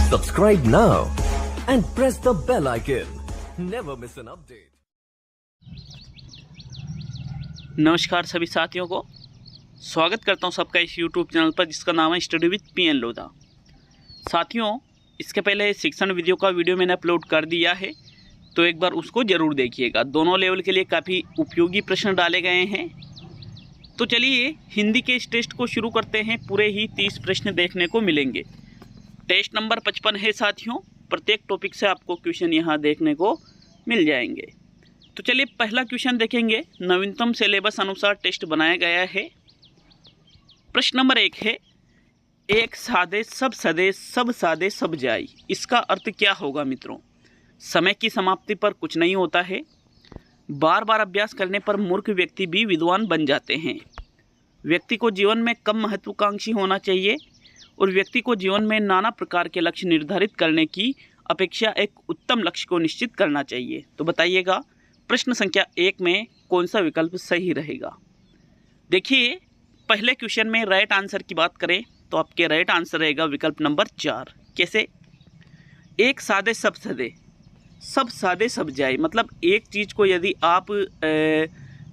Subscribe now and press the bell icon. Never miss an update. नमस्कार सभी साथियों को स्वागत करता हूं सबका इस YouTube चैनल पर जिसका नाम है स्टडी विद PN लोधा। साथियों, इसके पहले शिक्षण वीडियो मैंने अपलोड कर दिया है, तो एक बार उसको ज़रूर देखिएगा। दोनों लेवल के लिए काफ़ी उपयोगी प्रश्न डाले गए हैं। तो चलिए हिंदी के इस टेस्ट को शुरू करते हैं। पूरे ही 30 प्रश्न देखने को मिलेंगे। टेस्ट नंबर 55 है साथियों। प्रत्येक टॉपिक से आपको क्वेश्चन यहाँ देखने को मिल जाएंगे। तो चलिए पहला क्वेश्चन देखेंगे। नवीनतम सिलेबस अनुसार टेस्ट बनाया गया है। प्रश्न नंबर 1 है, एक सादे सब सदे सब सादे सब जाई, इसका अर्थ क्या होगा मित्रों? समय की समाप्ति पर कुछ नहीं होता है। बार बार अभ्यास करने पर मूर्ख व्यक्ति भी विद्वान बन जाते हैं। व्यक्ति को जीवन में कम महत्वाकांक्षी होना चाहिए और व्यक्ति को जीवन में नाना प्रकार के लक्ष्य निर्धारित करने की अपेक्षा एक उत्तम लक्ष्य को निश्चित करना चाहिए। तो बताइएगा प्रश्न संख्या 1 में कौन सा विकल्प सही रहेगा? देखिए पहले क्वेश्चन में राइट आंसर की बात करें तो आपके राइट आंसर रहेगा विकल्प नंबर 4। कैसे? एक सादे सब सदे, सब सादे सब जाए। मतलब एक चीज़ को यदि आप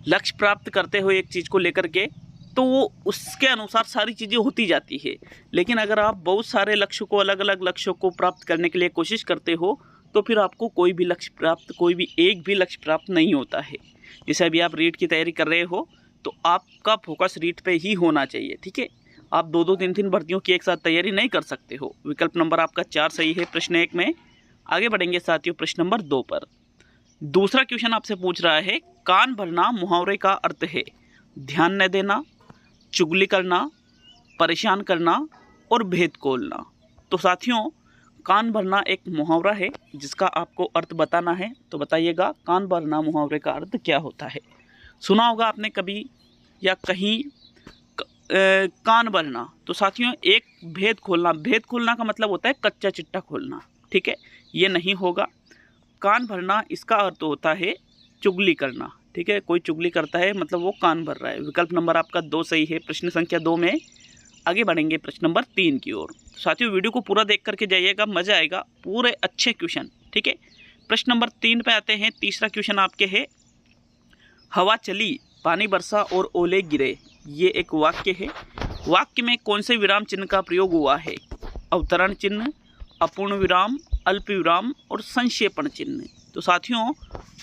लक्ष्य प्राप्त करते हो एक चीज़ को लेकर के, तो वो उसके अनुसार सारी चीज़ें होती जाती है। लेकिन अगर आप बहुत सारे लक्ष्यों को, अलग अलग लक्ष्यों को प्राप्त करने के लिए कोशिश करते हो, तो फिर आपको कोई भी एक भी लक्ष्य प्राप्त नहीं होता है। जैसे अभी आप रीट की तैयारी कर रहे हो तो आपका फोकस रीट पे ही होना चाहिए, ठीक है? आप 2-2, 3-3 भर्तियों की एक साथ तैयारी नहीं कर सकते हो। विकल्प नंबर आपका 4 सही है प्रश्न 1 में। आगे बढ़ेंगे साथियों प्रश्न नंबर 2 पर। दूसरा क्वेश्चन आपसे पूछ रहा है, कान भरना मुहावरे का अर्थ है ध्यान न देना, चुगली करना, परेशान करना और भेद खोलना। तो साथियों कान भरना एक मुहावरा है जिसका आपको अर्थ बताना है। तो बताइएगा कान भरना मुहावरे का अर्थ क्या होता है? सुना होगा आपने कभी या कहीं कान भरना। तो साथियों एक भेद खोलना का मतलब होता है कच्चा चिट्ठा खोलना, ठीक है? ये नहीं होगा। कान भरना इसका अर्थ होता है चुगली करना, ठीक है? कोई चुगली करता है मतलब वो कान भर रहा है। विकल्प नंबर आपका 2 सही है प्रश्न संख्या 2 में। आगे बढ़ेंगे प्रश्न नंबर 3 की ओर। साथियों वीडियो को पूरा देख करके जाइएगा, मज़ा आएगा। पूरे अच्छे क्वेश्चन, ठीक है? प्रश्न नंबर 3 पे आते हैं। तीसरा क्वेश्चन आपके है, हवा चली, पानी बरसा और ओले गिरे, ये एक वाक्य है। वाक्य में कौन से विराम चिन्ह का प्रयोग हुआ है? अवतरण चिन्ह, अपूर्ण विराम, अल्प विराम और संक्षेपण चिन्ह। तो साथियों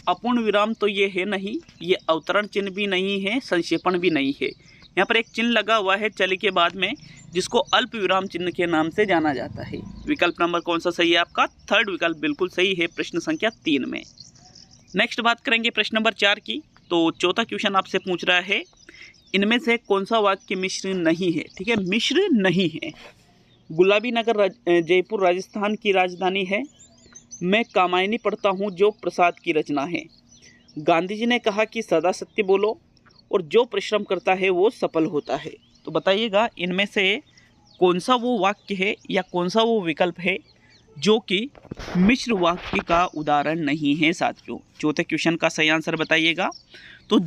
अपूर्ण विराम तो ये है नहीं, ये अवतरण चिन्ह भी नहीं है, संक्षेपण भी नहीं है। यहाँ पर एक चिन्ह लगा हुआ है चली के बाद में, जिसको अल्प विराम चिन्ह के नाम से जाना जाता है। विकल्प नंबर कौन सा सही है आपका? 3rd विकल्प बिल्कुल सही है प्रश्न संख्या 3 में। नेक्स्ट बात करेंगे प्रश्न नंबर 4 की। तो चौथा क्वेश्चन आपसे पूछ रहा है, इनमें से कौन सा वाक्य मिश्र नहीं है? ठीक है, मिश्र नहीं है। गुलाबी नगर जयपुर राजस्थान की राजधानी है। मैं कामायनी पढ़ता हूँ जो प्रसाद की रचना है। गांधी जी ने कहा कि सदा सत्य बोलो और जो परिश्रम करता है वो सफल होता है। तो बताइएगा इनमें से कौन सा वो वाक्य है या कौन सा वो विकल्प है जो कि मिश्र वाक्य का उदाहरण नहीं है साथियों? चौथे क्वेश्चन का सही आंसर बताइएगा। तो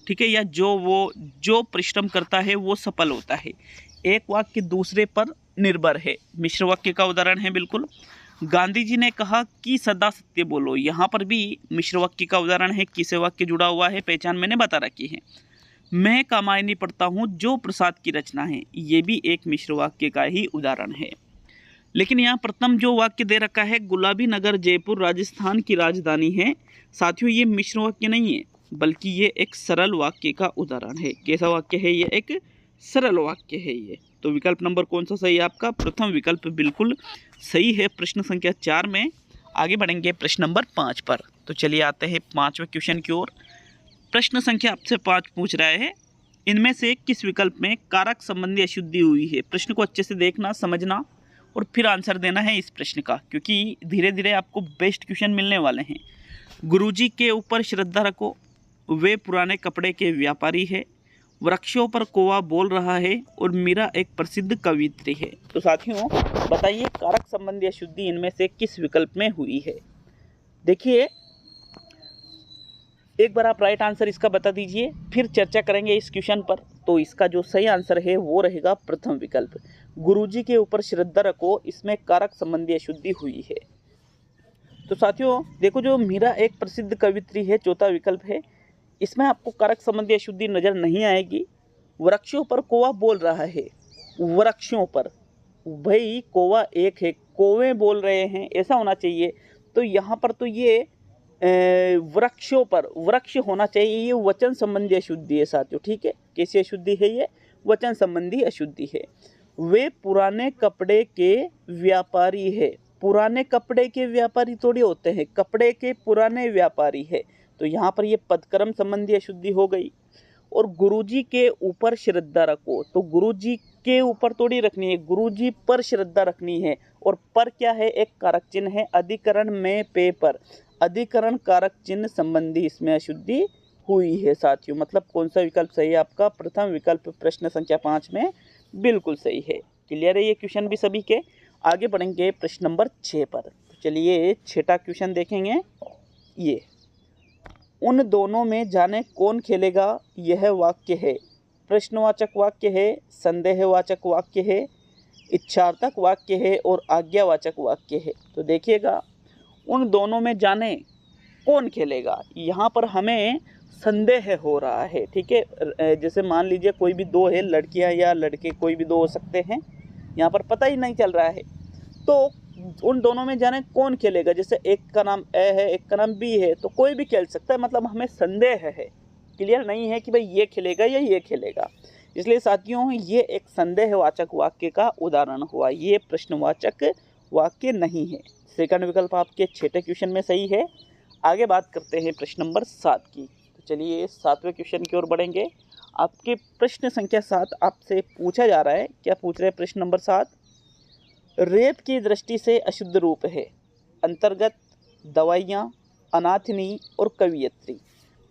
ठीक है, या जो परिश्रम करता है वो सफल होता है। एक वाक्य दूसरे पर निर्भर है, मिश्र वाक्य का उदाहरण है बिल्कुल। गांधी जी ने कहा कि सदा सत्य बोलो, यहाँ पर भी मिश्र वाक्य का उदाहरण है। किसे वाक्य जुड़ा हुआ है पहचान मैंने बता रखी है। मैं कामायनी पढ़ता हूँ जो प्रसाद की रचना है, ये भी एक मिश्र वाक्य का ही उदाहरण है। लेकिन यहाँ प्रथम जो वाक्य दे रखा है, गुलाबी नगर जयपुर राजस्थान की राजधानी है, साथियों ये मिश्र वाक्य नहीं है बल्कि ये एक सरल वाक्य का उदाहरण है। कैसा वाक्य है? ये एक सरल वाक्य है ये। तो विकल्प नंबर कौन सा सही है आपका? प्रथम विकल्प बिल्कुल सही है प्रश्न संख्या 4 में। आगे बढ़ेंगे प्रश्न नंबर 5 पर। तो चलिए आते हैं 5वें क्वेश्चन की ओर। प्रश्न संख्या आपसे 5 पूछ रहा है, इनमें से किस विकल्प में कारक संबंधी अशुद्धि हुई है? प्रश्न को अच्छे से देखना, समझना और फिर आंसर देना है इस प्रश्न का, क्योंकि धीरे धीरे आपको बेस्ट क्वेश्चन मिलने वाले हैं। गुरुजी के ऊपर श्रद्धा रखो, वे पुराने कपड़े के व्यापारी है, वृक्षों पर कौवा बोल रहा है और मीरा एक प्रसिद्ध कवियत्री है। तो साथियों बताइए कारक संबंधी अशुद्धि इनमें से किस विकल्प में हुई है? देखिए एक बार आप राइट आंसर इसका बता दीजिए, फिर चर्चा करेंगे इस क्वेश्चन पर। तो इसका जो सही आंसर है वो रहेगा प्रथम विकल्प। गुरुजी के ऊपर श्रद्धा रखो, इसमें कारक संबंधी अशुद्धि हुई है। तो साथियों देखो, जो मीरा एक प्रसिद्ध कवित्री है, चौथा विकल्प है, इसमें आपको कारक संबंधी अशुद्धि नजर नहीं आएगी। वृक्षों पर कौवा बोल रहा है, वृक्षों पर, भाई कौवा एक है, कौवे बोल रहे हैं, ऐसा होना चाहिए। तो यहाँ पर तो ये वृक्षों पर, वृक्ष होना चाहिए, ये वचन संबंधी अशुद्धि है साथियों, ठीक है। कैसी अशुद्धि है ये? वचन संबंधी अशुद्धि है। वे पुराने कपड़े के व्यापारी है, पुराने कपड़े के व्यापारी थोड़ी होते हैं, कपड़े के पुराने व्यापारी है, तो यहाँ पर ये पदक्रम संबंधी अशुद्धि हो गई। और गुरुजी के ऊपर श्रद्धा रखो, तो गुरुजी के ऊपर थोड़ी रखनी है, गुरुजी पर श्रद्धा रखनी है। और पर क्या है? एक कारक चिन्ह है, अधिकरण में पे पर, अधिकरण कारक चिन्ह संबंधी इसमें अशुद्धि हुई है साथियों। मतलब कौन सा विकल्प सही है आपका? प्रथम विकल्प प्रश्न संख्या 5 में बिल्कुल सही है। क्लियर है ये क्वेश्चन भी सभी के? आगे बढ़ेंगे प्रश्न नंबर 6 पर। तो चलिए छठा क्वेश्चन देखेंगे। ये उन दोनों में जाने कौन खेलेगा, यह वाक्य है। प्रश्नवाचक वाक्य है, संदेहवाचक वाक्य है, इच्छार्थक वाक्य है और आज्ञावाचक वाक्य है। तो देखिएगा, उन दोनों में जाने कौन खेलेगा, यहाँ पर हमें संदेह हो रहा है, ठीक है। जैसे मान लीजिए कोई भी दो है, लड़कियां या लड़के कोई भी दो हो सकते हैं, यहाँ पर पता ही नहीं चल रहा है। तो उन दोनों में जाने कौन खेलेगा, जैसे एक का नाम ए है, एक का नाम बी है, तो कोई भी खेल सकता है, मतलब हमें संदेह है, क्लियर नहीं है कि भाई ये खेलेगा या ये खेलेगा। इसलिए साथियों ये एक संदेहवाचक वाक्य का उदाहरण हुआ, ये प्रश्नवाचक वाक्य नहीं है। सेकंड विकल्प आपके छठे क्वेश्चन में सही है। आगे बात करते हैं प्रश्न नंबर 7 की। तो चलिए 7वें क्वेश्चन की ओर बढ़ेंगे। आपके प्रश्न संख्या 7 आपसे पूछा जा रहा है, क्या पूछ रहे हैं? प्रश्न नंबर 7, रेप की दृष्टि से अशुद्ध रूप है, अंतर्गत, दवाइयाँ, अनाथनी और कवियत्री।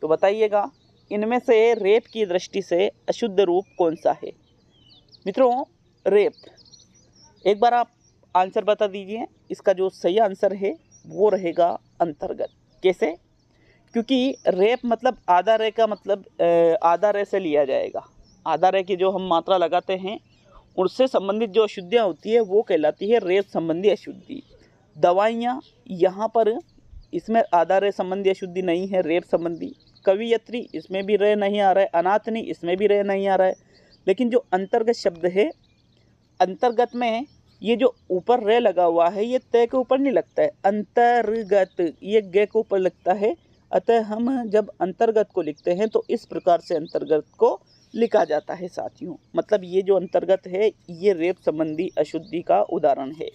तो बताइएगा इनमें से रेप की दृष्टि से अशुद्ध रूप कौन सा है? मित्रों रेप, एक बार आप आंसर बता दीजिए। इसका जो सही आंसर है वो रहेगा अंतर्गत। कैसे? क्योंकि रेप मतलब आधा रे का मतलब आधा रे से लिया जाएगा, आधा रे की जो हम मात्रा लगाते हैं उससे संबंधित जो अशुद्धियाँ होती है वो कहलाती है रेप संबंधी अशुद्धि। दवाइयाँ, यहाँ पर इसमें आधा रे संबंधी अशुद्धि नहीं है, रेप संबंधी। कवियत्री, इसमें भी रे नहीं आ रहा है। अनाथनी, इसमें भी रे नहीं आ रहा है। लेकिन जो अंतर्गत शब्द है, अंतर्गत में ये जो ऊपर रे लगा हुआ है ये तय के ऊपर नहीं लगता है, अंतर्गत ये गे के ऊपर लगता है। अतः हम जब अंतर्गत को लिखते हैं तो इस प्रकार से अंतर्गत को लिखा जाता है साथियों। मतलब ये जो अंतर्गत है ये रेप संबंधी अशुद्धि का उदाहरण है।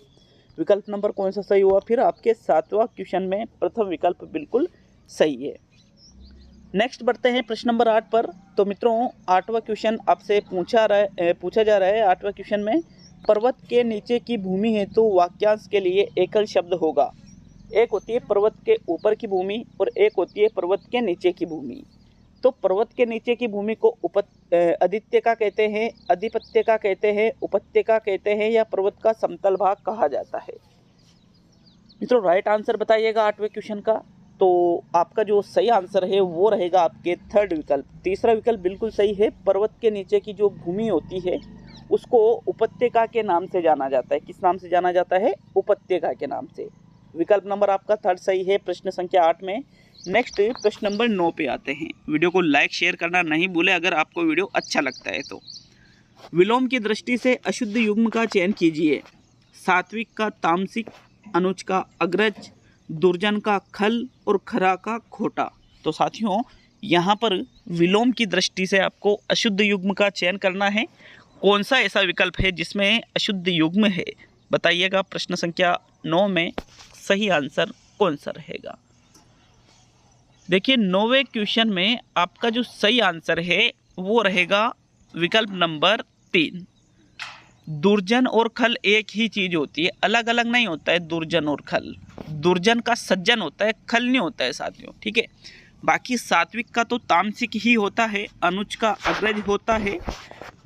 विकल्प नंबर कौन सा सही हुआ फिर आपके 7वां क्वेश्चन में? प्रथम विकल्प बिल्कुल सही है। नेक्स्ट बढ़ते हैं प्रश्न नंबर 8 पर। तो मित्रों 8वां क्वेश्चन आपसे पूछा जा रहा है। 8वां क्वेश्चन में पर्वत के नीचे की भूमि है तो वाक्यांश के लिए एकल शब्द होगा। एक होती है पर्वत के ऊपर की भूमि और एक होती है पर्वत के नीचे की भूमि। तो पर्वत के नीचे की भूमि को आदित्य का कहते हैं, अधिपत्य का कहते हैं, उपत्यका कहते हैं या पर्वत का समतल भाग कहा जाता है। मित्रों राइट आंसर बताइएगा 8वें क्वेश्चन का। तो आपका जो सही आंसर है वो रहेगा आपके थर्ड विकल्प। तीसरा विकल्प बिल्कुल सही है। पर्वत के नीचे की जो भूमि होती है उसको उपत्यका के नाम से जाना जाता है। किस नाम से जाना जाता है? उपत्यका के नाम से। विकल्प नंबर आपका थर्ड सही है प्रश्न संख्या 8 में। नेक्स्ट प्रश्न नंबर 9 पे आते हैं। वीडियो को लाइक शेयर करना नहीं भूले अगर आपको वीडियो अच्छा लगता है तो। विलोम की दृष्टि से अशुद्ध युग्म का चयन कीजिए। सात्विक का तामसिक, अनुज का अग्रज, दुर्जन का खल और खरा का खोटा। तो साथियों यहाँ पर विलोम की दृष्टि से आपको अशुद्ध युग्म का चयन करना है। कौन सा ऐसा विकल्प है जिसमें अशुद्ध युग्म है? बताइएगा प्रश्न संख्या 9 में सही आंसर कौन सा रहेगा। देखिए 9वें क्वेश्चन में आपका जो सही आंसर है वो रहेगा विकल्प नंबर 3। दुर्जन और खल एक ही चीज होती है, अलग अलग नहीं होता है दुर्जन और खल। दुर्जन का सज्जन होता है, खल नहीं होता है साथियों, ठीक है। बाकी सात्विक का तो तामसिक ही होता है, अनुज का अग्रज होता है,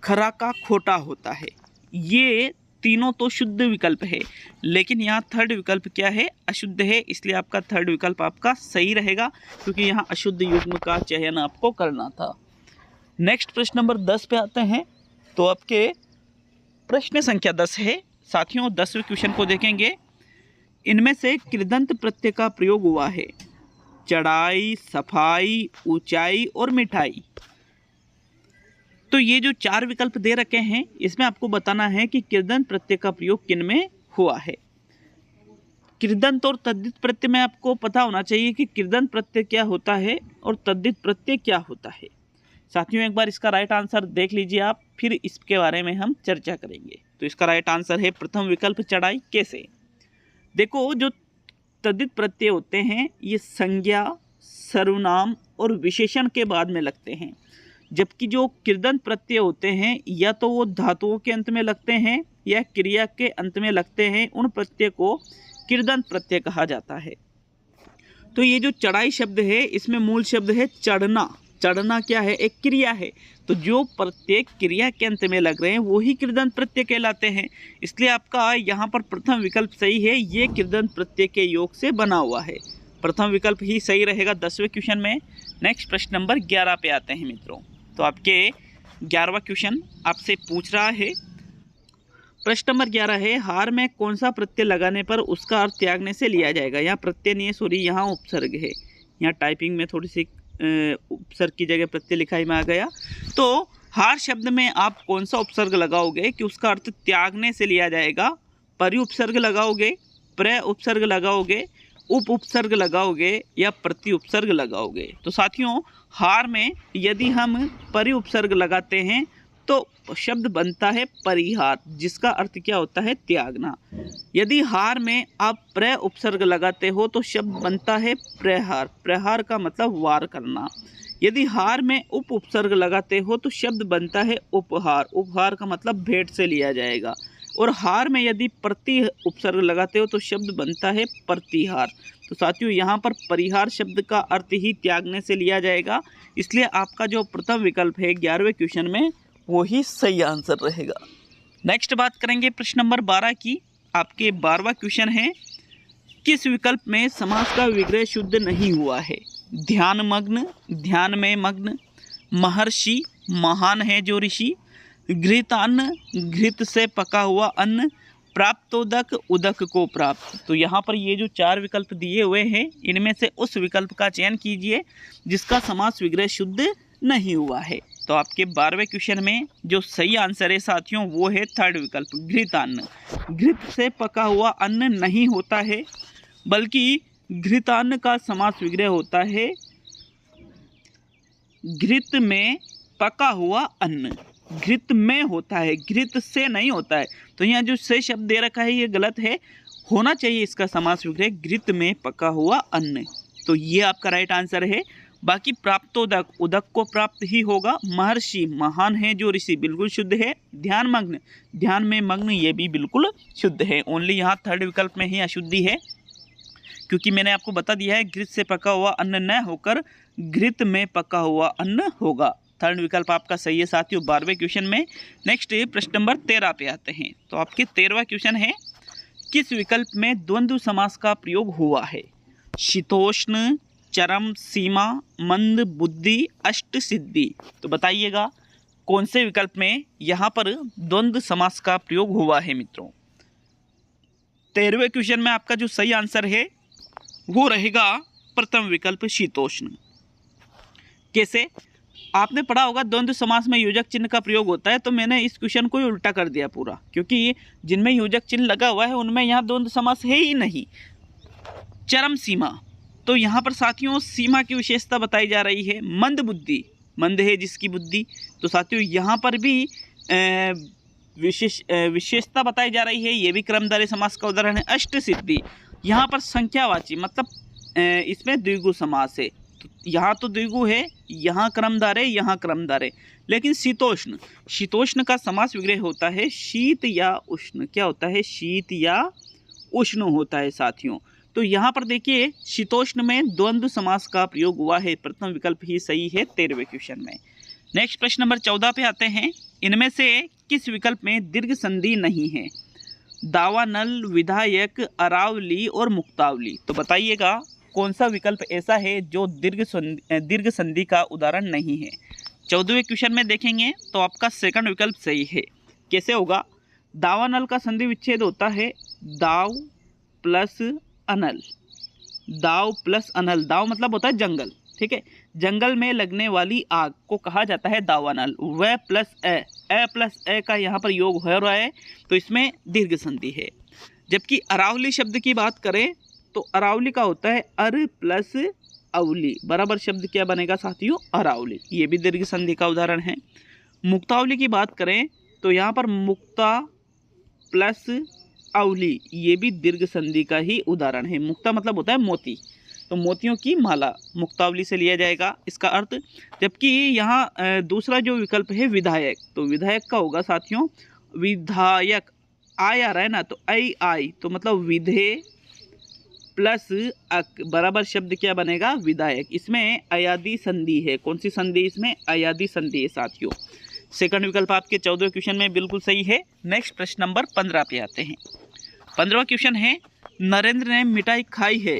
खरा का खोटा होता है। ये तीनों तो शुद्ध विकल्प है, लेकिन यहाँ थर्ड विकल्प क्या है? अशुद्ध है। इसलिए आपका थर्ड विकल्प आपका सही रहेगा क्योंकि यहाँ अशुद्ध युग्म का चयन आपको करना था। नेक्स्ट प्रश्न नंबर 10 पे आते हैं। तो आपके प्रश्न संख्या 10 है साथियों। 10वें क्वेश्चन को देखेंगे। इनमें से कृदंत प्रत्यय का प्रयोग हुआ है चढ़ाई, सफाई, ऊंचाई और मिठाई। तो ये जो 4 विकल्प दे रखे हैं इसमें आपको बताना है कि कृदंत प्रत्यय का प्रयोग किन में हुआ है। कृदंत और तद्धित प्रत्यय में आपको पता होना चाहिए कि कृदंत प्रत्यय क्या होता है और तद्धित प्रत्यय क्या होता है। साथियों एक बार इसका राइट आंसर देख लीजिए आप, फिर इसके बारे में हम चर्चा करेंगे। तो इसका राइट आंसर है प्रथम विकल्प चढ़ाई। कैसे? देखो, जो तद्धित प्रत्यय होते हैं ये संज्ञा, सर्वनाम और विशेषण के बाद में लगते हैं, जबकि जो कृदंत प्रत्यय होते हैं या तो वो धातुओं के अंत में लगते हैं या क्रिया के अंत में लगते हैं। उन प्रत्यय को कृदंत प्रत्यय कहा जाता है। तो ये जो चढ़ाई शब्द है इसमें मूल शब्द है चढ़ना। चढ़ना क्या है? एक क्रिया है। तो जो प्रत्यय क्रिया के अंत में लग रहे हैं वो ही कृदंत प्रत्यय कहलाते हैं। इसलिए आपका यहाँ पर प्रथम विकल्प सही है, ये कृदंत प्रत्यय के योग से बना हुआ है। प्रथम विकल्प ही सही रहेगा 10वें क्वेश्चन में। नेक्स्ट प्रश्न नंबर 11 पे आते हैं मित्रों। तो आपके 11वां क्वेश्चन आपसे पूछ रहा है। प्रश्न नंबर 11 है, हार में कौन सा प्रत्यय लगाने पर उसका अर्थ त्यागने से लिया जाएगा। यहाँ प्रत्यय नहीं है, सॉरी, यहाँ उपसर्ग है। यहाँ टाइपिंग में थोड़ी सी उपसर्ग की जगह प्रत्यय लिखाई में आ गया। तो हार शब्द में आप कौन सा उपसर्ग लगाओगे कि उसका अर्थ त्यागने से लिया जाएगा? परि उपसर्ग लगाओगे, प्र उपसर्ग लगाओगे, उप उपसर्ग लगाओगे या प्रति उपसर्ग लगाओगे? तो साथियों हार में यदि हम परि उपसर्ग लगाते हैं तो शब्द बनता है परिहार, जिसका अर्थ क्या होता है? त्यागना। यदि हार में आप प्र उपसर्ग लगाते हो तो शब्द बनता है प्रहार। प्रहार का मतलब वार करना। यदि हार में उप उपसर्ग लगाते हो तो शब्द बनता है उपहार। उपहार का मतलब भेंट से लिया जाएगा। और हार में यदि प्रति उपसर्ग लगाते हो तो शब्द बनता है प्रतिहार। तो साथियों यहाँ पर परिहार शब्द का अर्थ ही त्यागने से लिया जाएगा। इसलिए आपका जो प्रथम विकल्प है 11वें क्वेश्चन में वो ही सही आंसर रहेगा। नेक्स्ट बात करेंगे प्रश्न नंबर 12 की। आपके 12वां क्वेश्चन है, किस विकल्प में समास का विग्रह शुद्ध नहीं हुआ है? ध्यानमग्न, ध्यान में मग्न, महर्षि, महान है जो ऋषि, घृतान्न, घृत से पका हुआ अन्न, प्राप्तोदक, उदक को प्राप्त। तो यहाँ पर ये जो 4 विकल्प दिए हुए हैं इनमें से उस विकल्प का चयन कीजिए जिसका समास विग्रह शुद्ध नहीं हुआ है। तो आपके 12वें क्वेश्चन में जो सही आंसर है साथियों वो है 3rd विकल्प घृतान्न। घृत से पका हुआ अन्न नहीं होता है, बल्कि घृतान्न का समास विग्रह होता है घृत में पका हुआ अन्न। घृत में होता है, घृत से नहीं होता है। तो यहाँ जो से शब्द दे रखा है ये गलत है, होना चाहिए इसका समास विग्रह घृत में पका हुआ अन्न। तो ये आपका राइट आंसर है। बाकी प्राप्तोदक, उदक को प्राप्त ही होगा। महर्षि, महान है जो ऋषि, बिल्कुल शुद्ध है। ध्यानमग्न, ध्यान में मग्न, ये भी बिल्कुल शुद्ध है। ओनली यहाँ 3rd विकल्प में ही अशुद्धि है, क्योंकि मैंने आपको बता दिया है घृत से पका हुआ अन्न न होकर घृत में पका हुआ अन्न होगा। 3rd विकल्प आपका सही है साथियों 12वें क्वेश्चन में। नेक्स्ट प्रश्न नंबर 13 पे आते हैं। तो आपके 13वां क्वेश्चन है, किस विकल्प में द्वंद्व समास का प्रयोग हुआ है? शीतोष्ण, चरम, सीमा, मंद, बुद्धि, अष्ट सिद्धि। तो बताइएगा कौन से विकल्प में यहाँ पर द्वंद्व समास का प्रयोग हुआ है मित्रों। 13वें क्वेश्चन में आपका जो सही आंसर है वो रहेगा प्रथम विकल्प शीतोष्ण। कैसे? आपने पढ़ा होगा द्वंद्व समास में योजक चिन्ह का प्रयोग होता है, तो मैंने इस क्वेश्चन को उल्टा कर दिया पूरा, क्योंकि जिनमें योजक चिन्ह लगा हुआ है उनमें यहाँ द्वंद्व समास है ही नहीं। चरम, सीमा, तो यहाँ पर साथियों सीमा की विशेषता बताई जा रही है। मंद बुद्धि, मंद है जिसकी बुद्धि, तो साथियों यहाँ पर भी विशेषता बताई जा रही है, ये भी क्रमधारय समास का उदाहरण है। अष्ट सिद्धि, यहाँ पर संख्यावाची मतलब इसमें द्विगु समास है, तो यहाँ तो द्विगु है, यहाँ क्रमधारय, यहाँ क्रमधारय। लेकिन शीतोष्ण, शीतोष्ण का समास विग्रह होता है शीत या उष्ण। क्या होता है? शीत या उष्ण होता है साथियों। तो यहाँ पर देखिए शीतोष्ण में द्वंद्व समास का प्रयोग हुआ है। प्रथम विकल्प ही सही है 13वें क्वेश्चन में। नेक्स्ट प्रश्न नंबर 14 पे आते हैं। इनमें से किस विकल्प में दीर्घ संधि नहीं है? दावानल, विधायक, अरावली और मुक्तावली। तो बताइएगा कौन सा विकल्प ऐसा है जो दीर्घ संधि का उदाहरण नहीं है। 14वें क्वेश्चन में देखेंगे तो आपका सेकंड विकल्प सही है। कैसे होगा? दावानल का संधि विच्छेद होता है दाव प्लस अनल। दाव प्लस अनल, दाव मतलब होता है जंगल, ठीक है। जंगल में लगने वाली आग को कहा जाता है दावानल। व प्लस ए प्लस ए का यहाँ पर योग हो रहा है, तो इसमें दीर्घ संधि है। जबकि अरावली शब्द की बात करें तो अरावली का होता है अर प्लस अवली, बराबर शब्द क्या बनेगा साथियों, अरावली। ये भी दीर्घ संधि का उदाहरण है। मुक्तावली की बात करें तो यहाँ पर मुक्ता प्लस अवली, ये भी दीर्घ संधि का ही उदाहरण है। मुक्ता मतलब होता है मोती, तो मोतियों की माला मुक्तावली से लिया जाएगा इसका अर्थ। जबकि यहाँ दूसरा जो विकल्प है विधायक, तो विधायक का होगा साथियों विधायक। आई आ रहा है ना, तो आई तो मतलब विधेय प्लस अक, बराबर शब्द क्या बनेगा, विधायक। इसमें अयादी संधि है। कौन सी संधि, इसमें अयादी संधि है साथियों। सेकंड विकल्प आपके 14वें क्वेश्चन में बिल्कुल सही है। नेक्स्ट प्रश्न नंबर 15 पे आते हैं। 15वां क्वेश्चन है नरेंद्र ने मिठाई खाई है,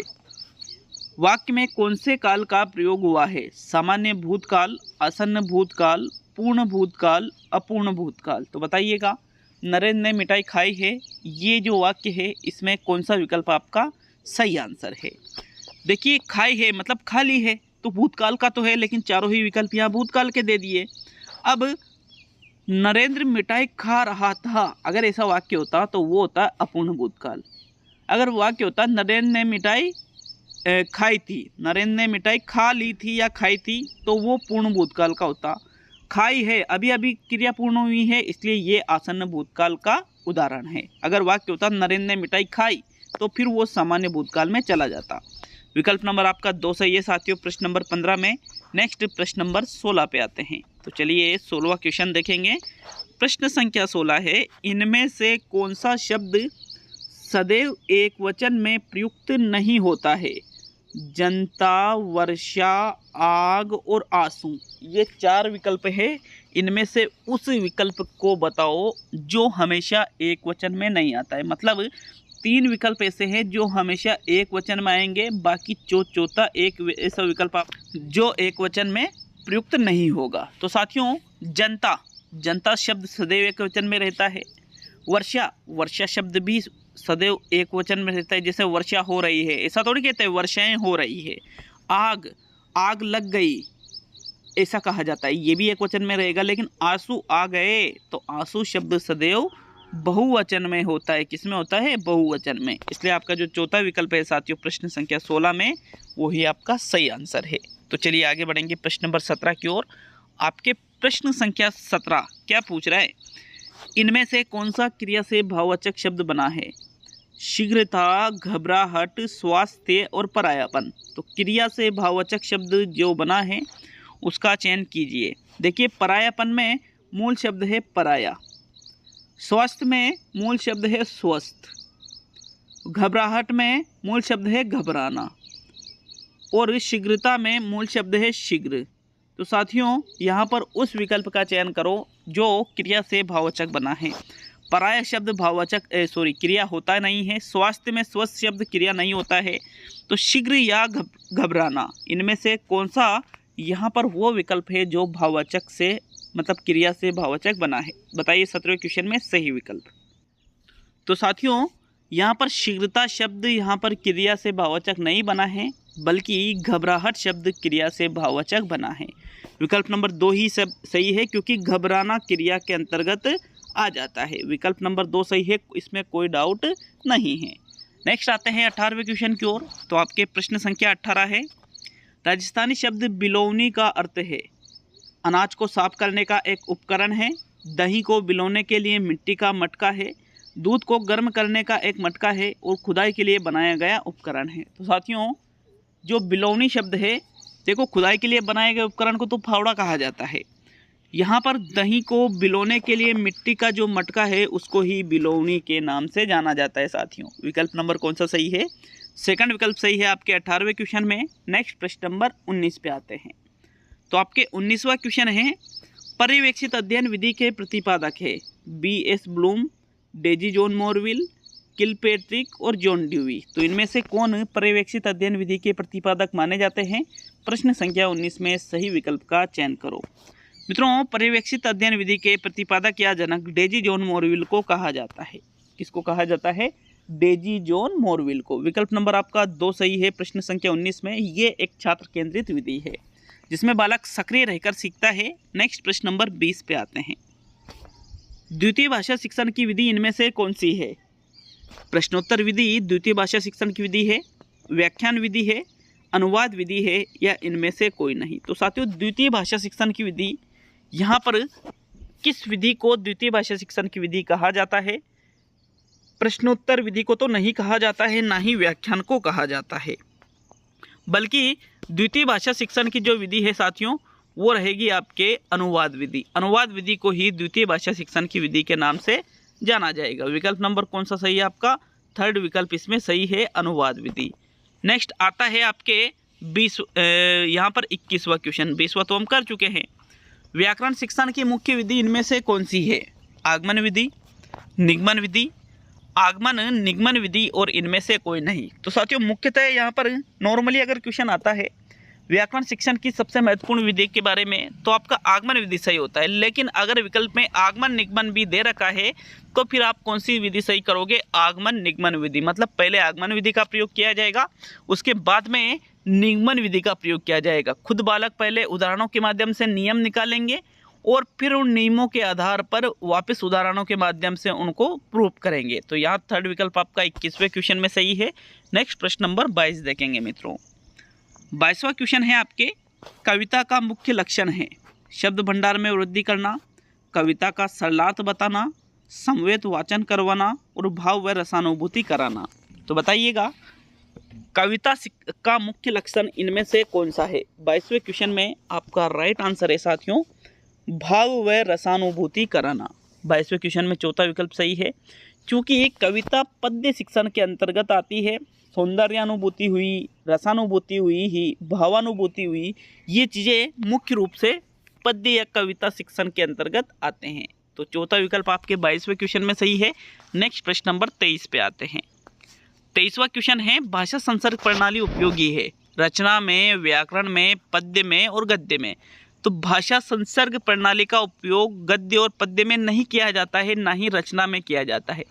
वाक्य में कौन से काल का प्रयोग हुआ है। सामान्य भूतकाल, आसन्न भूतकाल, पूर्ण भूतकाल, अपूर्ण भूतकाल। तो बताइएगा, नरेंद्र ने मिठाई खाई है, ये जो वाक्य है इसमें कौन सा विकल्प आपका सही आंसर है। देखिए खाई है मतलब खा ली है, तो भूतकाल का तो है, लेकिन चारों ही विकल्प यहाँ भूतकाल के दे दिए। अब नरेंद्र मिठाई खा रहा था, अगर ऐसा वाक्य होता तो वो होता अपूर्ण भूतकाल। अगर वाक्य होता नरेंद्र ने मिठाई खाई थी, नरेंद्र ने मिठाई खा ली थी या खाई थी, तो वो पूर्ण भूतकाल का होता। खाई है, अभी अभी क्रिया पूर्ण हुई है, इसलिए ये आसन्न भूतकाल का उदाहरण है। अगर वाक्य होता नरेंद्र ने मिठाई खाई, तो फिर वो सामान्य भूतकाल में चला जाता। विकल्प नंबर आपका 2 सही है साथियों प्रश्न नंबर 15 में। नेक्स्ट प्रश्न नंबर 16 पे आते हैं। तो चलिए 16वां क्वेश्चन देखेंगे। प्रश्न संख्या 16 है, इनमें से कौन सा शब्द सदैव एक वचन में प्रयुक्त नहीं होता है। जनता, वर्षा, आग और आंसू, ये 4 विकल्प है। इनमें से उस विकल्प को बताओ जो हमेशा एक वचन में नहीं आता है। मतलब 3 विकल्प ऐसे हैं जो हमेशा एक वचन में आएंगे, बाकी चौथा एक ऐसा विकल्प आप जो एक वचन में प्रयुक्त नहीं होगा। तो साथियों जनता, जनता शब्द सदैव एक वचन में रहता है। वर्षा, वर्षा शब्द भी सदैव एक वचन में रहता है, जैसे वर्षा हो रही है, ऐसा थोड़ी कहते हैं वर्षाएं हो रही है। आग, आग लग गई, ऐसा कहा जाता है, ये भी एक वचन में रहेगा। लेकिन आंसू आ गए, तो आंसू शब्द सदैव बहुवचन में होता है। किस में होता है, बहुवचन में। इसलिए आपका जो चौथा विकल्प है साथियों प्रश्न संख्या 16 में, वही आपका सही आंसर है। तो चलिए आगे बढ़ेंगे प्रश्न नंबर 17 की ओर। आपके प्रश्न संख्या 17 क्या पूछ रहा है, इनमें से कौन सा क्रिया से भाववाचक शब्द बना है। शीघ्रता, घबराहट, स्वास्थ्य और परायापन। तो क्रिया से भाववाचक शब्द जो बना है उसका चयन कीजिए। देखिए परायापन में मूल शब्द है पराया, स्वास्थ्य में मूल शब्द है स्वस्थ, घबराहट में मूल शब्द है घबराना, और शीघ्रता में मूल शब्द है शीघ्र। तो साथियों यहाँ पर उस विकल्प का चयन करो जो क्रिया से भाववाचक बना है। पराया शब्द भाववाचक क्रिया होता नहीं है। स्वास्थ्य में स्वस्थ शब्द क्रिया नहीं होता है। तो शीघ्र या घबराना, इनमें से कौन सा यहाँ पर वो विकल्प है जो भाववाचक से मतलब क्रिया से भाववाचक बना है। बताइए 17वें क्वेश्चन में सही विकल्प। तो साथियों यहाँ पर शीघ्रता शब्द यहाँ पर क्रिया से भाववाचक नहीं बना है, बल्कि घबराहट शब्द क्रिया से भाववाचक बना है। विकल्प नंबर 2 ही सब सही है, क्योंकि घबराना क्रिया के अंतर्गत आ जाता है। विकल्प नंबर 2 सही है, इसमें कोई डाउट नहीं है। नेक्स्ट आते हैं 18वें क्वेश्चन की ओर। तो आपके प्रश्न संख्या 18 है, राजस्थानी शब्द बिलौनी का अर्थ है अनाज को साफ करने का एक उपकरण है, दही को बिलौने के लिए मिट्टी का मटका है, दूध को गर्म करने का एक मटका है, और खुदाई के लिए बनाया गया उपकरण है। तो साथियों जो बिलौनी शब्द है, देखो खुदाई के लिए बनाए गए उपकरण को तो फावड़ा कहा जाता है। यहाँ पर दही को बिलौने के लिए मिट्टी का जो मटका है उसको ही बिलौनी के नाम से जाना जाता है। साथियों विकल्प नंबर कौन सा सही है, सेकंड विकल्प सही है आपके 18वें क्वेश्चन में। नेक्स्ट प्रश्न नंबर 19 पे आते हैं। तो आपके 19वां क्वेश्चन है, पर्यवेक्षित अध्ययन विधि के प्रतिपादक है B.S. ब्लूम, डेजी जॉन मोरविल, किलपेट्रिक और जॉन ड्यूई। तो इनमें से कौन पर्यवेक्षित अध्ययन विधि के प्रतिपादक माने जाते हैं। प्रश्न संख्या 19 में सही विकल्प का चयन करो। मित्रों, पर्यवेक्षित अध्ययन विधि के प्रतिपादक या जनक डेजी जॉन मोरविल को कहा जाता है। किसको कहा जाता है? डेजी जॉन मोरविल को। विकल्प नंबर आपका 2 सही है। प्रश्न संख्या 19 में ये एक छात्र केंद्रित विधि है जिसमें बालक सक्रिय रहकर सीखता है। नेक्स्ट प्रश्न नंबर 20 पे आते हैं। द्वितीय भाषा शिक्षण की विधि इनमें से कौन सी है? प्रश्नोत्तर विधि द्वितीय भाषा शिक्षण की विधि है, व्याख्यान विधि है, अनुवाद विधि है, या इनमें से कोई नहीं? तो साथियों, द्वितीय भाषा शिक्षण की विधि, यहाँ पर किस विधि को द्वितीय भाषा शिक्षण की विधि कहा जाता है? प्रश्नोत्तर विधि को तो नहीं कहा जाता है, ना ही व्याख्यान को कहा जाता है, बल्कि द्वितीय भाषा शिक्षण की जो विधि है साथियों, वो रहेगी आपके अनुवाद विधि। अनुवाद विधि को ही द्वितीय भाषा शिक्षण की विधि के नाम से जाना जाएगा। विकल्प नंबर कौन सा सही है आपका? थर्ड विकल्प इसमें सही है, अनुवाद विधि। नेक्स्ट आता है आपके 20 यहाँ पर 21वां क्वेश्चन। 20वां तो हम कर चुके हैं। व्याकरण शिक्षण की मुख्य विधि इनमें से कौन सी है? आगमन विधि, निगमन विधि, आगमन निगमन विधि, और इनमें से कोई नहीं? तो साथियों, मुख्यतः यहाँ पर नॉर्मली अगर क्वेश्चन आता है व्याकरण शिक्षण की सबसे महत्वपूर्ण विधि के बारे में, तो आपका आगमन विधि सही होता है। लेकिन अगर विकल्प में आगमन निगमन भी दे रखा है तो फिर आप कौन सी विधि सही करोगे? आगमन निगमन विधि। मतलब पहले आगमन विधि का प्रयोग किया जाएगा, उसके बाद में निगमन विधि का प्रयोग किया जाएगा। खुद बालक पहले उदाहरणों के माध्यम से नियम निकालेंगे और फिर उन नियमों के आधार पर वापस उदाहरणों के माध्यम से उनको प्रूव करेंगे। तो यहाँ थर्ड विकल्प आपका 21वें क्वेश्चन में सही है। नेक्स्ट प्रश्न नंबर 22 देखेंगे मित्रों। 22वां क्वेश्चन है आपके, कविता का मुख्य लक्षण है शब्द भंडार में वृद्धि करना, कविता का सरलार्थ बताना, समवेत वाचन करवाना और भाव व रसानुभूति कराना। तो बताइएगा, कविता का मुख्य लक्षण इनमें से कौन सा है? 22वें क्वेश्चन में आपका राइट आंसर है साथियों, भाव व रसानुभूति कराना। 22वें क्वेश्चन में चौथा विकल्प सही है। चूँकि एक कविता पद्य शिक्षण के अंतर्गत आती है, सौंदर्यानुभूति हुई, रसानुभूति हुई ही, भावानुभूति हुई, ये चीज़ें मुख्य रूप से पद्य या कविता शिक्षण के अंतर्गत आते हैं। तो चौथा विकल्प आपके 22वें क्वेश्चन में सही है। नेक्स्ट प्रश्न नंबर 23 पे आते हैं। 23वां क्वेश्चन है, भाषा संसर्ग प्रणाली उपयोगी है रचना में, व्याकरण में, पद्य में और गद्य में? तो भाषा संसर्ग प्रणाली का उपयोग गद्य और पद्य में नहीं किया जाता है, ना ही रचना में किया जाता है,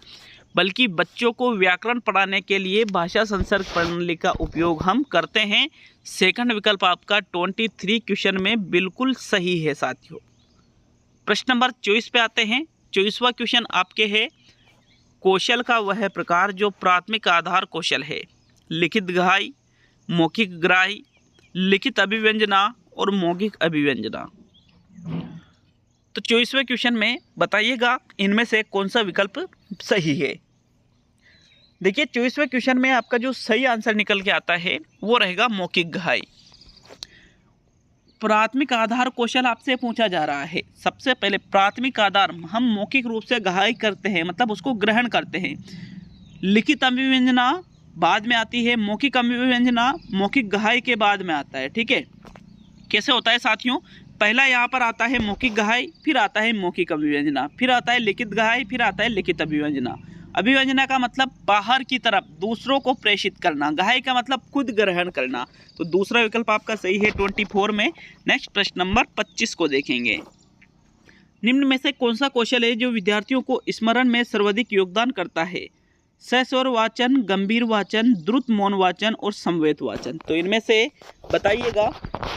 बल्कि बच्चों को व्याकरण पढ़ाने के लिए भाषा संसर्ग प्रणाली का उपयोग हम करते हैं। सेकंड विकल्प आपका 23 क्वेश्चन में बिल्कुल सही है साथियों। प्रश्न नंबर 24 पे आते हैं। 24वां क्वेश्चन आपके है, कौशल का वह प्रकार जो प्राथमिक आधार कौशल है, लिखित गहाई, मौखिक ग्राही, लिखित अभिव्यंजना और मौखिक अभिव्यंजना। तो 24वें क्वेश्चन में बताइएगा इनमें से कौन सा विकल्प सही है। देखिए, 24वें क्वेश्चन में आपका जो सही आंसर निकल के आता है वो रहेगा मौखिक गहाई। प्राथमिक आधार कौशल आपसे पूछा जा रहा है। सबसे पहले प्राथमिक आधार हम मौखिक रूप से गहाई करते हैं, मतलब उसको ग्रहण करते हैं। लिखित अभिव्यंजना बाद में आती है, मौखिक अभिव्यंजना मौखिक गहाई के बाद में आता है। ठीक है, कैसे होता है साथियों? पहला यहाँ पर आता है मौखिक गहाई, फिर आता है मौखिक अभिव्यंजना, फिर आता है लिखित गहाई, फिर आता है लिखित अभिव्यंजना। अभिव्यंजना का मतलब बाहर की तरफ दूसरों को प्रेषित करना, गहाई का मतलब खुद ग्रहण करना। तो दूसरा विकल्प आपका सही है 24 में। नेक्स्ट प्रश्न नंबर 25 को देखेंगे। निम्न में से कौन सा कौशल है जो विद्यार्थियों को स्मरण में सर्वाधिक योगदान करता है? सस्वर वाचन, गंभीर वाचन, द्रुत मौन वाचन और समवेत वाचन। तो इनमें से बताइएगा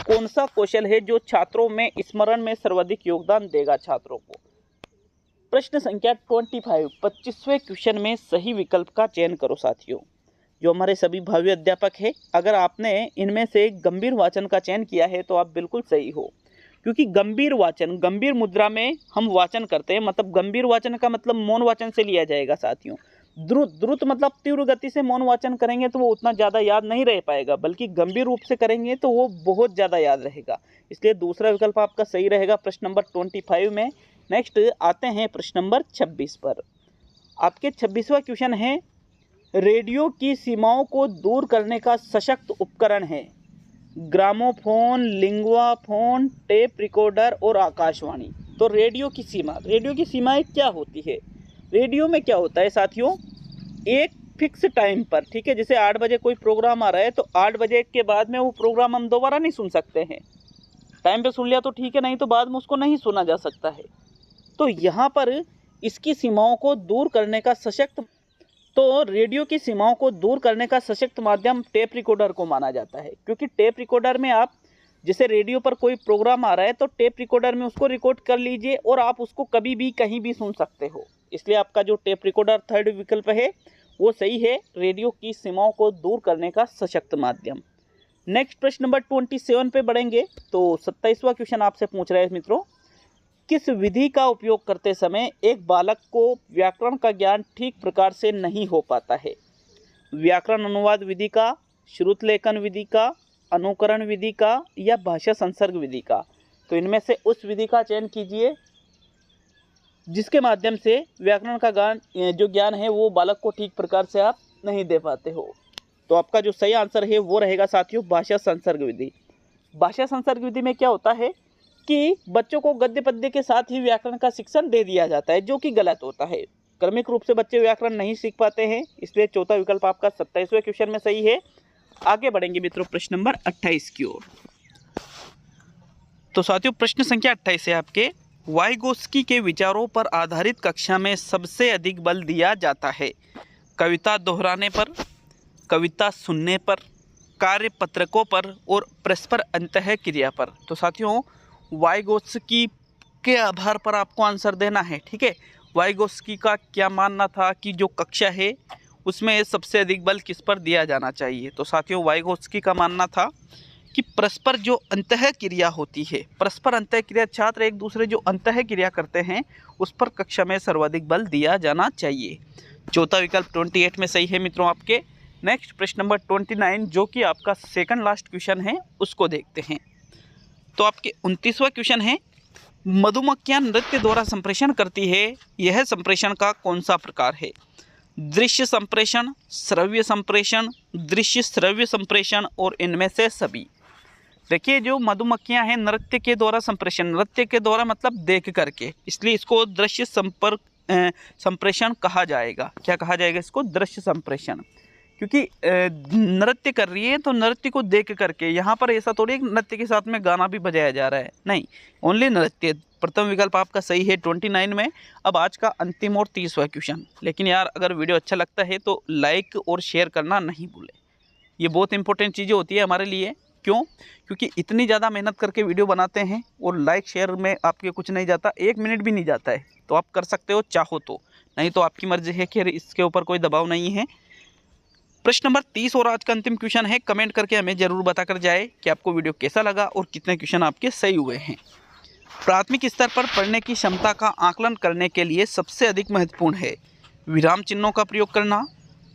कौन सा कौशल है जो छात्रों में स्मरण में सर्वाधिक योगदान देगा छात्रों को। प्रश्न संख्या 25वें क्वेश्चन में सही विकल्प का चयन करो साथियों। जो हमारे सभी भावी अध्यापक है, अगर आपने इनमें से गंभीर वाचन का चयन किया है तो आप बिल्कुल सही हो, क्योंकि गंभीर वाचन, गंभीर मुद्रा में हम वाचन करते हैं, मतलब गंभीर वाचन का मतलब मौन वाचन से लिया जाएगा साथियों। द्रुत मतलब तीव्र गति से मौन वाचन करेंगे तो वो उतना ज़्यादा याद नहीं रह पाएगा, बल्कि गंभीर रूप से करेंगे तो वो बहुत ज़्यादा याद रहेगा। इसलिए दूसरा विकल्प आपका सही रहेगा प्रश्न नंबर 25 में। नेक्स्ट आते हैं प्रश्न नंबर 26 पर। आपके 26वां क्वेश्चन है, रेडियो की सीमाओं को दूर करने का सशक्त उपकरण है ग्रामोफोन, लिंगुआफोन, टेप रिकॉर्डर और आकाशवाणी। तो रेडियो की सीमाएं क्या होती है? रेडियो में क्या होता है साथियों, एक फिक्स टाइम पर, ठीक है, जैसे 8 बजे कोई प्रोग्राम आ रहा है तो 8 बजे के बाद में वो प्रोग्राम हम दोबारा नहीं सुन सकते हैं। टाइम पे सुन लिया तो ठीक है, नहीं तो बाद में उसको नहीं सुना जा सकता है। तो यहाँ पर इसकी सीमाओं को दूर करने का सशक्त, तो रेडियो की सीमाओं को दूर करने का सशक्त माध्यम टेप रिकॉर्डर को माना जाता है, क्योंकि टेप रिकॉर्डर में आप जैसे रेडियो पर कोई प्रोग्राम आ रहा है तो टेप रिकॉर्डर में उसको रिकॉर्ड कर लीजिए और आप उसको कभी भी कहीं भी सुन सकते हो। इसलिए आपका जो टेप रिकॉर्डर थर्ड विकल्प है वो सही है, रेडियो की सीमाओं को दूर करने का सशक्त माध्यम। नेक्स्ट प्रश्न नंबर 27 पे बढ़ेंगे। तो 27वां क्वेश्चन आपसे पूछ रहे हैं मित्रों, किस विधि का उपयोग करते समय एक बालक को व्याकरण का ज्ञान ठीक प्रकार से नहीं हो पाता है? व्याकरण अनुवाद विधि का, श्रुत लेखन विधि का, अनुकरण विधि का या भाषा संसर्ग विधि का? तो इनमें से उस विधि का चयन कीजिए जिसके माध्यम से व्याकरण का जो ज्ञान है वो बालक को ठीक प्रकार से आप नहीं दे पाते हो। तो आपका जो सही आंसर है वो रहेगा साथियों भाषा संसर्ग विधि। भाषा संसर्ग विधि में क्या होता है कि बच्चों को गद्य पद्य के साथ ही व्याकरण का शिक्षण दे दिया जाता है, जो कि गलत होता है। क्रमिक रूप से बच्चे व्याकरण नहीं सीख पाते हैं, इसलिए चौथा विकल्प आपका 27वें क्वेश्चन में सही है। आगे बढ़ेंगे मित्रों प्रश्न नंबर 28 की ओर। तो साथियों प्रश्न संख्या 28 है आपके, वाइगोत्स्की के विचारों पर आधारित कक्षा में सबसे अधिक बल दिया जाता है? कविता दोहराने पर, कविता सुनने पर, कार्य पत्रकों पर और परस्पर अंतः क्रिया पर? तो साथियों वाइगोत्स्की के आधार पर आपको आंसर देना है, ठीक है। वाइगोत्स्की का क्या मानना था कि जो कक्षा है उसमें सबसे अधिक बल किस पर दिया जाना चाहिए? तो साथियों वाइगोत्स्की का मानना था कि परस्पर जो अंतः क्रिया होती है, परस्पर अंतः क्रिया, छात्र एक दूसरे जो अंतः क्रिया करते हैं उस पर कक्षा में सर्वाधिक बल दिया जाना चाहिए। चौथा विकल्प 28 में सही है मित्रों आपके। नेक्स्ट प्रश्न नंबर 29 जो कि आपका सेकंड लास्ट क्वेश्चन है उसको देखते हैं। तो आपके 29वां क्वेश्चन है, मधुमक्खियां नृत्य द्वारा संप्रेषण करती है, यह संप्रेषण का कौन सा प्रकार है? दृश्य संप्रेषण, श्रव्य संप्रेषण, दृश्य श्रव्य संप्रेषण और इनमें से सभी? देखिए जो मधुमक्खियां हैं नृत्य के द्वारा संप्रेषण, नृत्य के द्वारा मतलब देख करके, इसलिए इसको दृश्य संप्रेषण कहा जाएगा। क्या कहा जाएगा इसको? दृश्य संप्रेषण, क्योंकि नृत्य कर रही है तो नृत्य को देख करके। यहाँ पर ऐसा थोड़ी है नृत्य के साथ में गाना भी बजाया जा रहा है, नहीं, ओनली नृत्य। प्रथम विकल्प आपका सही है 29 में। अब आज का अंतिम और 30वां क्वेश्चन। लेकिन यार अगर वीडियो अच्छा लगता है तो लाइक और शेयर करना नहीं भूलें, ये बहुत इंपॉर्टेंट चीज़ें होती है हमारे लिए। क्यों? क्योंकि इतनी ज़्यादा मेहनत करके वीडियो बनाते हैं और लाइक शेयर में आपके कुछ नहीं जाता, 1 मिनट भी नहीं जाता है। तो आप कर सकते हो चाहो तो, नहीं तो आपकी मर्जी है, कि इसके ऊपर कोई दबाव नहीं है। प्रश्न नंबर 30 और आज का अंतिम क्वेश्चन है, कमेंट करके हमें जरूर बताकर जाए कि आपको वीडियो कैसा लगा और कितने क्वेश्चन आपके सही हुए हैं। प्राथमिक स्तर पर पढ़ने की क्षमता का आकलन करने के लिए सबसे अधिक महत्वपूर्ण है विराम चिन्हों का प्रयोग करना,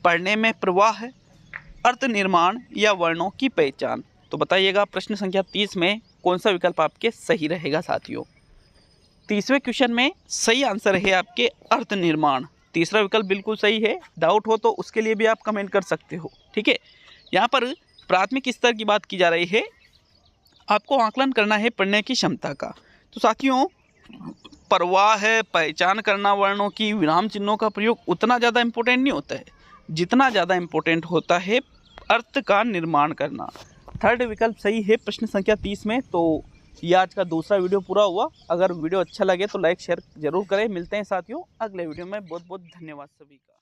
पढ़ने में प्रवाह, अर्थ निर्माण या वर्णों की पहचान? तो बताइएगा प्रश्न संख्या 30 में कौन सा विकल्प आपके सही रहेगा साथियों। 30वें क्वेश्चन में सही आंसर है आपके अर्थ निर्माण। तीसरा विकल्प बिल्कुल सही है। डाउट हो तो उसके लिए भी आप कमेंट कर सकते हो, ठीक है। यहाँ पर प्राथमिक स्तर की बात की जा रही है, आपको आकलन करना है पढ़ने की क्षमता का। तो साथियों परवाह है, पहचान करना वर्णों की, विराम चिन्हों का प्रयोग उतना ज़्यादा इम्पोर्टेंट नहीं होता है जितना ज़्यादा इम्पोर्टेंट होता है अर्थ का निर्माण करना। थर्ड विकल्प सही है प्रश्न संख्या 30 में। तो ये आज का दूसरा वीडियो पूरा हुआ। अगर वीडियो अच्छा लगे तो लाइक शेयर जरूर करें। मिलते हैं साथियों अगले वीडियो में। बहुत बहुत धन्यवाद सभी का।